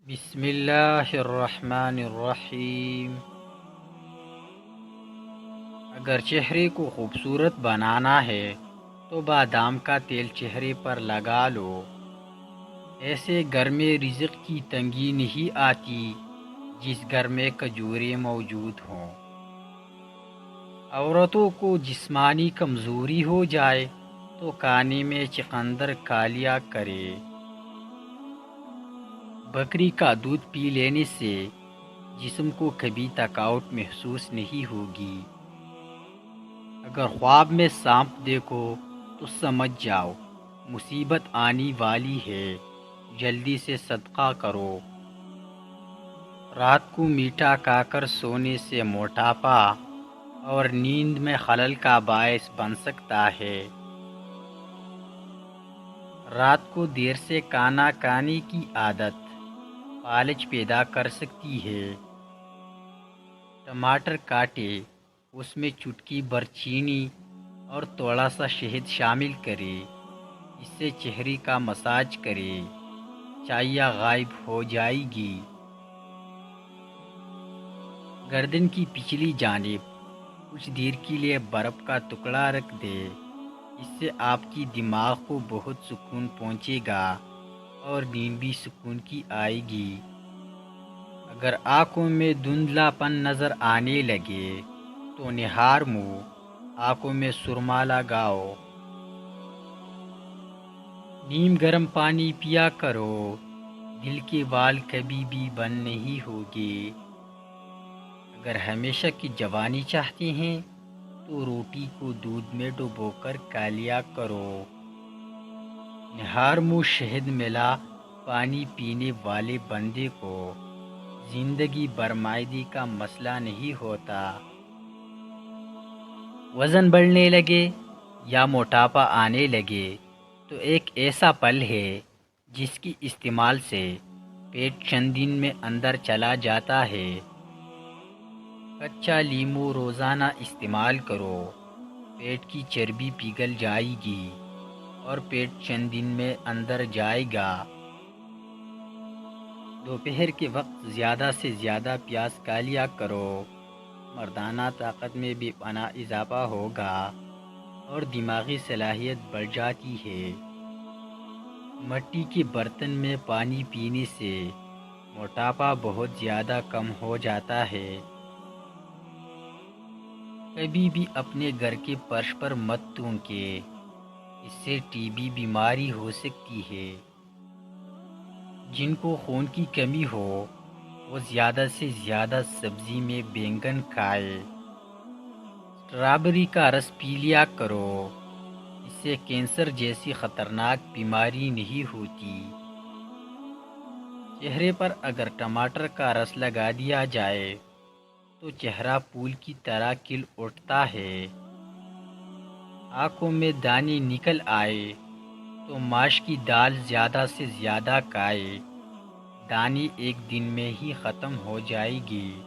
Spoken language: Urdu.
بسم اللہ الرحمن الرحیم۔ اگر چہرے کو خوبصورت بنانا ہے تو بادام کا تیل چہرے پر لگا لو۔ ایسے گھر میں رزق کی تنگی نہیں آتی جس گھر میں کھجوریں موجود ہوں۔ عورتوں کو جسمانی کمزوری ہو جائے تو کانے میں چقندر کھا لیا کرے۔ بکری کا دودھ پی لینے سے جسم کو کبھی تھکاوٹ محسوس نہیں ہوگی۔ اگر خواب میں سانپ دیکھو تو سمجھ جاؤ مصیبت آنے والی ہے، جلدی سے صدقہ کرو۔ رات کو میٹھا کھا کر سونے سے موٹاپا اور نیند میں خلل کا باعث بن سکتا ہے۔ رات کو دیر سے کھانا کھانے کی عادت فالج پیدا کر سکتی ہے۔ ٹماٹر کاٹے، اس میں چٹکی بھر چینی اور تھوڑا سا شہد شامل کرے، اس سے چہرے کا مساج کرے، چاہیہ غائب ہو جائے گی۔ گردن کی پچھلی جانب کچھ دیر کے لیے برف کا ٹکڑا رکھ دے، اس سے آپ کی دماغ کو بہت سکون پہنچے گا اور نیند بھی سکون کی آئے گی۔ اگر آنکھوں میں دھندلا پن نظر آنے لگے تو نہار منہ آنکھوں میں سرما لگاؤ۔ نیم گرم پانی پیا کرو، دل کے بال کبھی بھی بند نہیں ہوگے۔ اگر ہمیشہ کی جوانی چاہتے ہیں تو روٹی کو دودھ میں ڈبو کر کھا لیا کرو۔ نہار منہ شہد ملا پانی پینے والے بندے کو زندگی بھر معدے کا مسئلہ نہیں ہوتا۔ وزن بڑھنے لگے یا موٹاپا آنے لگے تو ایک ایسا پل ہے جس کی استعمال سے پیٹ چند دن میں اندر چلا جاتا ہے۔ کچا لیمو روزانہ استعمال کرو، پیٹ کی چربی پگھل جائے گی اور پیٹ چند دن میں اندر جائے گا۔ دوپہر کے وقت زیادہ سے زیادہ پیاز کھا لیا کرو، مردانہ طاقت میں بھی پناہ اضافہ ہوگا اور دماغی صلاحیت بڑھ جاتی ہے۔ مٹی کے برتن میں پانی پینے سے موٹاپا بہت زیادہ کم ہو جاتا ہے۔ کبھی بھی اپنے گھر کے فرش پر مت تھوکے، اس سے ٹی بی بیماری ہو سکتی ہے۔ جن کو خون کی کمی ہو وہ زیادہ سے زیادہ سبزی میں بینگن کھائے۔ اسٹرابیری کا رس پی لیا کرو، اس سے کینسر جیسی خطرناک بیماری نہیں ہوتی۔ چہرے پر اگر ٹماٹر کا رس لگا دیا جائے تو چہرہ پھول کی طرح کھل اٹھتا ہے۔ آنکھوں میں دانے نکل آئے تو ماش کی دال زیادہ سے زیادہ کھائے، دانے ایک دن میں ہی ختم ہو جائے گی۔